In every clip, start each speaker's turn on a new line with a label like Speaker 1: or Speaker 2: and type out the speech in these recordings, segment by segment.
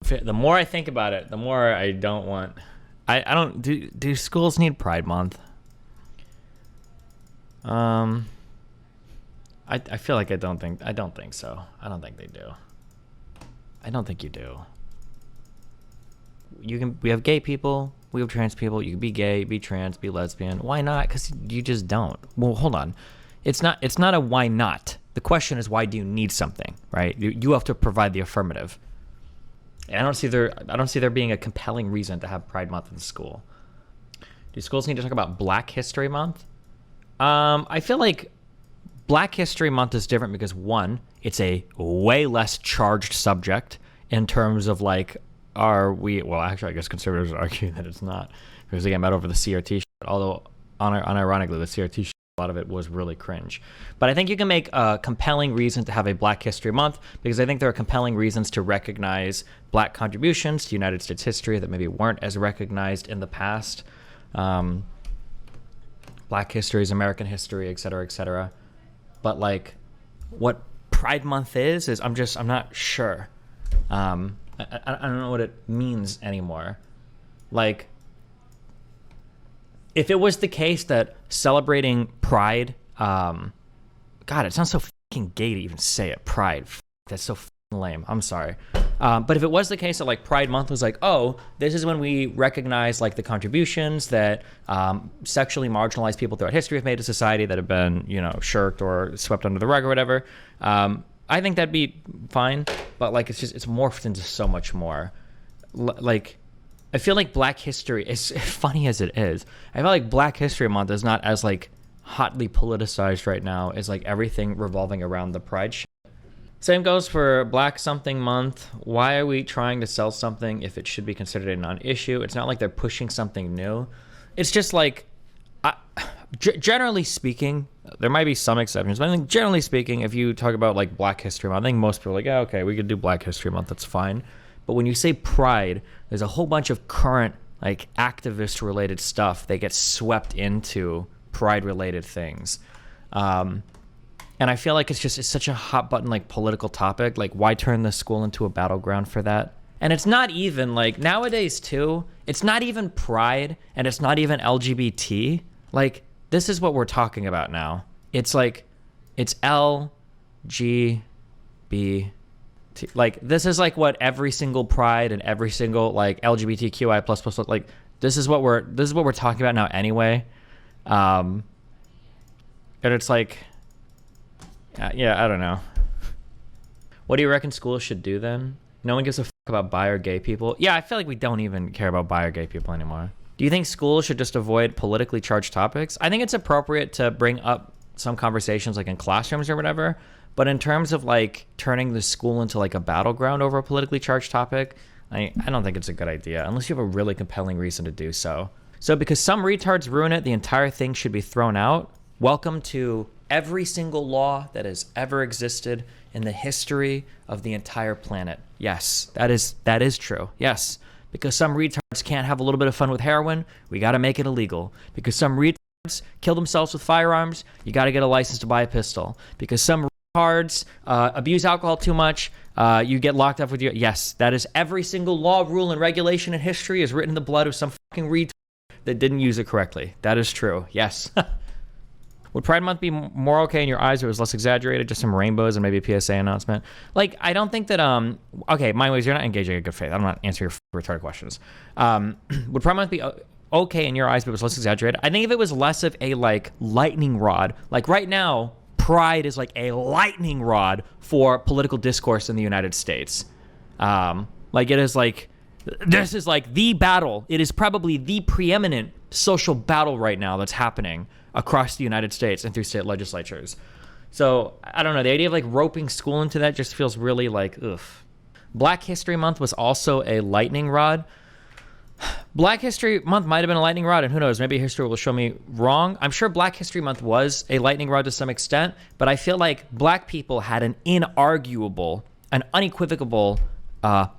Speaker 1: The more I think about it, the more I don't want. I don't do schools need Pride Month? I feel like I don't think so. I don't think they do. I don't think you do. We have gay people, we have trans people. You can be gay, be trans, be lesbian. Why not? Because you just don't. Well, hold on. It's not a why not. The question is, why do you need something, right? You have to provide the affirmative. And I don't see there being a compelling reason to have Pride Month in school. Do schools need to talk about Black History Month? I feel like Black History Month is different because, one, it's a way less charged subject in terms of like, well, actually, I guess conservatives argue that it's not because they get mad over the CRT shit, although unironically, the CRT shit, a lot of it was really cringe. But I think you can make a compelling reason to have a Black History Month because I think there are compelling reasons to recognize Black contributions to United States history that maybe weren't as recognized in the past. Black history is American history, et cetera, et cetera. But like what Pride Month is I'm not sure. I don't know what it means anymore. Like, if it was the case that celebrating Pride, God, it sounds so fucking gay to even say it. Pride, that's so fucking lame. I'm sorry. But if it was the case that like Pride Month was like, oh, this is when we recognize like the contributions that sexually marginalized people throughout history have made to society that have been, shirked or swept under the rug or whatever. I think that'd be fine. But like, it's morphed into so much more. Like, I feel like Black history, as funny as it is, I feel like Black History Month is not as like hotly politicized right now as like everything revolving around the Pride shit. Same goes for Black something month. Why are we trying to sell something if it should be considered a non-issue? It's not like they're pushing something new. It's just like, generally speaking, there might be some exceptions, but I think generally speaking, if you talk about like Black History Month, I think most people are like, yeah, okay, we could do Black History Month, that's fine. But when you say Pride, there's a whole bunch of current like activist related stuff that gets swept into Pride related things. And I feel like it's such a hot button, like political topic. Like, why turn the school into a battleground for that? And it's not even like nowadays too, it's not even Pride and it's not even LGBT. Like, this is what we're talking about now. It's like, it's LGB. Like, this is like what every single Pride and every single like LGBTQI plus, like, this is what we're talking about now anyway. And it's like, yeah, I don't know. What do you reckon schools should do then? No one gives a fuck about bi or gay people. Yeah, I feel like we don't even care about bi or gay people anymore. Do you think schools should just avoid politically charged topics? I think it's appropriate to bring up some conversations like in classrooms or whatever. But in terms of like turning the school into like a battleground over a politically charged topic, I don't think it's a good idea unless you have a really compelling reason to do so. So because some retards ruin it, the entire thing should be thrown out. Welcome to every single law that has ever existed in the history of the entire planet. Yes, that is true. Yes, because some retards can't have a little bit of fun with heroin, we got to make it illegal. Because some retards kill themselves with firearms, you got to get a license to buy a pistol. Because some retards abuse alcohol too much, you get locked up with your... Yes, that is every single law, rule, and regulation in history is written in the blood of some fucking retard that didn't use it correctly. That is true. Yes. Would Pride Month be more okay in your eyes if it was less exaggerated, just some rainbows and maybe a PSA announcement? Like, I don't think that, okay, mind ways, you're not engaging in good faith. I'm not answering your retarded questions. Would Pride Month be okay in your eyes if it was less exaggerated? I think if it was less of a, like, lightning rod, like right now, Pride is like a lightning rod for political discourse in the United States. Like, it is like, this is like the battle. It is probably the preeminent social battle right now that's happening across the United States and through state legislatures. So, I don't know, the idea of like roping school into that just feels really like, ugh. Black History Month was also a lightning rod. Black History Month might have been a lightning rod, and who knows, maybe history will show me wrong. I'm sure Black History Month was a lightning rod to some extent, but I feel like black people had an inarguable, an unequivocal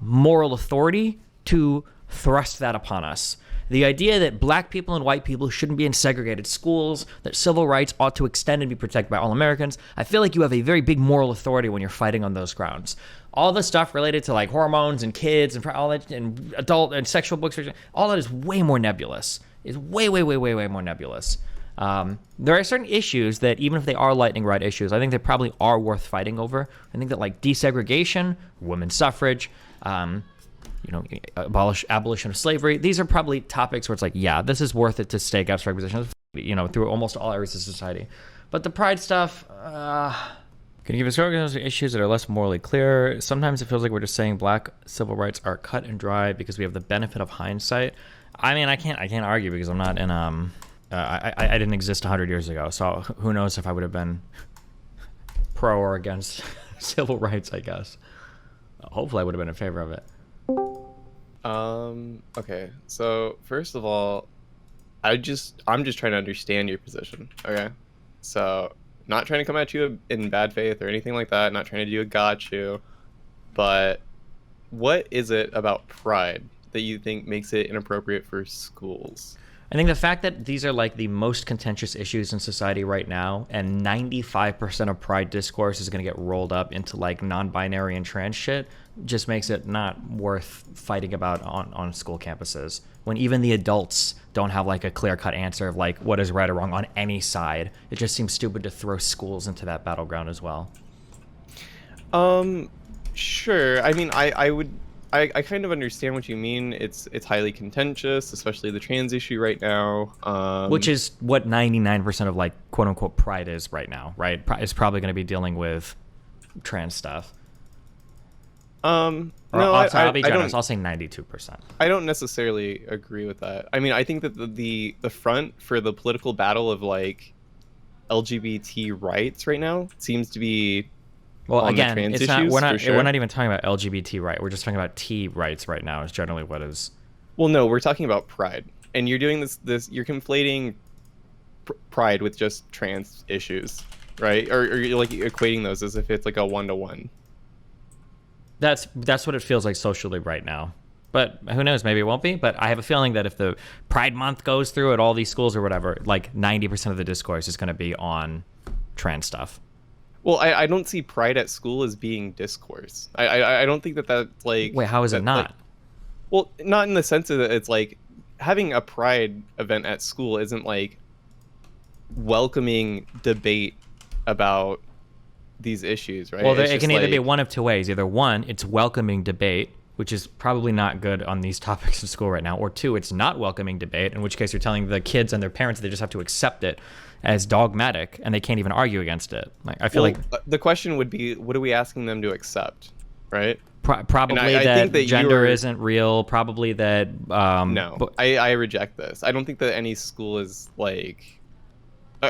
Speaker 1: moral authority to thrust that upon us. The idea that black people and white people shouldn't be in segregated schools, that civil rights ought to extend and be protected by all Americans, I feel like you have a very big moral authority when you're fighting on those grounds. all the stuff related to like hormones and kids and all that and adult and sexual books, all that is way more nebulous. Is way more nebulous. There are certain issues that even if they are lightning rod issues, I think they probably are worth fighting over. I think that like desegregation, women's suffrage, abolition of slavery, these are probably topics where it's like, yeah, this is worth it to stake out strike positions, through almost all areas of society. But the pride stuff, can you give us issues that are less morally clear? Sometimes it feels like we're just saying black civil rights are cut and dry because we have the benefit of hindsight. I mean, I can't argue because I'm not in I didn't exist 100 years ago, so who knows if I would have been pro or against civil rights, I guess. Hopefully I would have been in favor of it.
Speaker 2: Okay, so first of all, I'm just trying to understand your position, okay? So, not trying to come at you in bad faith or anything like that, not trying to do a got you, but what is it about pride that you think makes it inappropriate for schools?
Speaker 1: I think the fact that these are like the most contentious issues in society right now, and 95% of pride discourse is going to get rolled up into like non-binary and trans shit, just makes it not worth fighting about on school campuses. When even the adults don't have like a clear-cut answer of like what is right or wrong on any side, it just seems stupid to throw schools into that battleground as well.
Speaker 2: Sure. I mean, I kind of understand what you mean. It's highly contentious, especially the trans issue right now.
Speaker 1: Which is what 99% of like quote unquote pride is right now, right? It's probably going to be dealing with trans stuff.
Speaker 2: No,
Speaker 1: I'll be generous. I'll say 92%.
Speaker 2: I don't necessarily agree with that. I mean, I think that the front for the political battle of like LGBT rights right now seems to be
Speaker 1: again, it's not. We're not even talking about LGBT right. We're just talking about T rights right now. Is generally what is.
Speaker 2: Well, no, we're talking about pride, and you're doing this. You're conflating pride with just trans issues, right? Or you're like equating those as if it's like a 1-to-1.
Speaker 1: That's what it feels like socially right now. But who knows? Maybe it won't be. But I have a feeling that if the Pride Month goes through at all these schools or whatever, like 90% of the discourse is going to be on trans stuff.
Speaker 2: Well, I don't see pride at school as being discourse. I don't think that's like...
Speaker 1: Wait, how is it not?
Speaker 2: Like, well, not in the sense that it's like having a pride event at school isn't like welcoming debate about these issues, right?
Speaker 1: Well, it can either be one of two ways. Either one, it's welcoming debate, which is probably not good on these topics in school right now, or two, it's not welcoming debate, in which case you're telling the kids and their parents that they just have to accept it as dogmatic and they can't even argue against it. Like I feel like
Speaker 2: the question would be, what are we asking them to accept, right?
Speaker 1: Probably that gender isn't real. Probably that
Speaker 2: no, I reject this. I don't think that any school is like,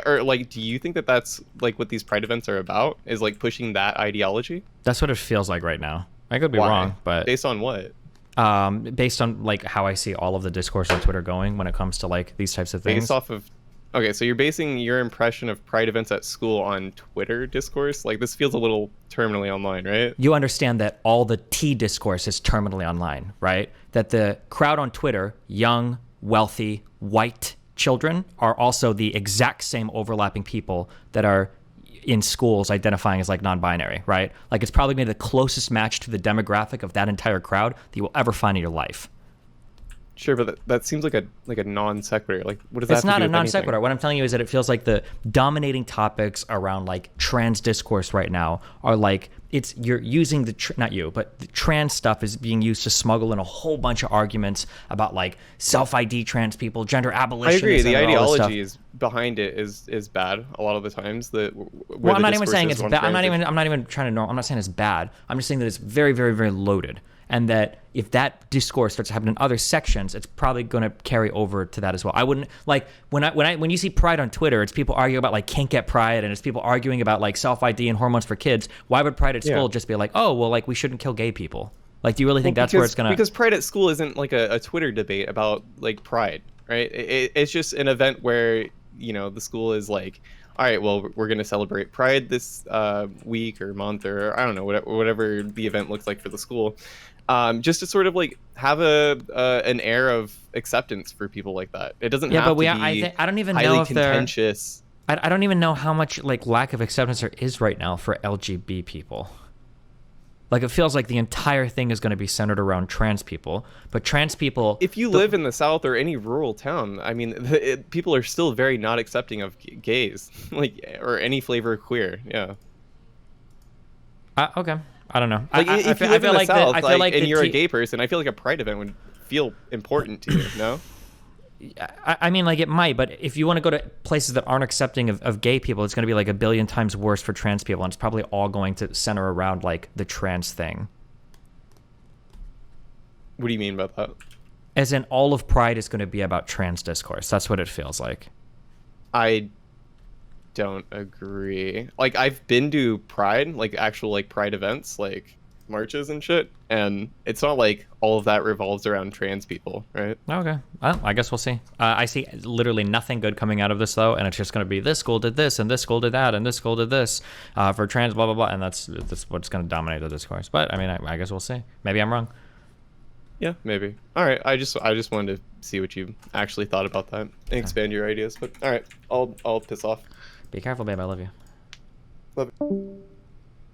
Speaker 2: or like, do you think that that's like what these pride events are about, is like pushing that ideology?
Speaker 1: That's what it feels like right now. I could be wrong, but
Speaker 2: based on what?
Speaker 1: Based on like how I see all of the discourse on Twitter going when it comes to like these types of things.
Speaker 2: Based off of, okay, so you're basing your impression of pride events at school on Twitter discourse? Like, this feels a little terminally online, right?
Speaker 1: You understand that all the T discourse is terminally online, right? That the crowd on Twitter, young, wealthy, white children, are also the exact same overlapping people that are in schools identifying as like non-binary, right? Like it's probably gonna be the closest match to the demographic of that entire crowd that you will ever find in your life.
Speaker 2: Sure, but that seems like a non sequitur. Like, what does that have to do with anything? It's
Speaker 1: not a non sequitur. What I'm telling you is that it feels like the dominating topics around like trans discourse right now are like you're using not you, but the trans stuff is being used to smuggle in a whole bunch of arguments about like self-ID trans people, gender abolition.
Speaker 2: I agree. The ideology is behind it is bad a lot of the times.
Speaker 1: Well, I'm not even saying it's bad. I'm not even trying to. I'm not saying it's bad. I'm just saying that it's very, very, very loaded. And that if that discourse starts to happen in other sections, it's probably going to carry over to that as well. I wouldn't like when you see pride on Twitter, it's people arguing about like can't get pride, and it's people arguing about like self-ID and hormones for kids. Why would pride at school just be like, oh well, like we shouldn't kill gay people? Like, do you really think that's where it's gonna?
Speaker 2: Because pride at school isn't like a Twitter debate about like pride, right? It's just an event where the school is like, all right, well, we're going to celebrate Pride this week or month, or I don't know, whatever the event looks like for the school. Just to sort of like have an air of acceptance for people like that. It doesn't have to be
Speaker 1: I don't even
Speaker 2: highly
Speaker 1: know if
Speaker 2: contentious.
Speaker 1: I don't even know how much like lack of acceptance there is right now for LGB people. Like, it feels like the entire thing is going to be centered around trans people, but trans people.
Speaker 2: If you live in the South or any rural town, I mean, people are still very not accepting of gays, like, or any flavor of queer. Yeah.
Speaker 1: Okay, I don't know.
Speaker 2: Like, if you live in the South, and you're a
Speaker 1: T-
Speaker 2: gay person, I feel like a pride event would feel important to you. No.
Speaker 1: I mean, like, it might, but if you want to go to places that aren't accepting of gay people, it's going to be like a billion times worse for trans people, and it's probably all going to center around like the trans thing.
Speaker 2: What do you mean by that?
Speaker 1: As in, all of Pride is going to be about trans discourse. That's what it feels like.
Speaker 2: I don't agree. Like, I've been to Pride, like actual like Pride events, like marches and shit, and it's not like all of that revolves around trans people, right?
Speaker 1: Okay, well, I guess we'll see. I see literally nothing good coming out of this though, and it's just going to be this school did this, and this school did that, and this school did this for trans, blah blah blah, and that's what's going to dominate the discourse. But I mean, I guess we'll see. Maybe I'm wrong.
Speaker 2: Yeah, maybe. All right, I just wanted to see what you actually thought about that and expand your ideas. But all right, I'll piss off.
Speaker 1: Be careful, babe. I love you.
Speaker 2: Love it.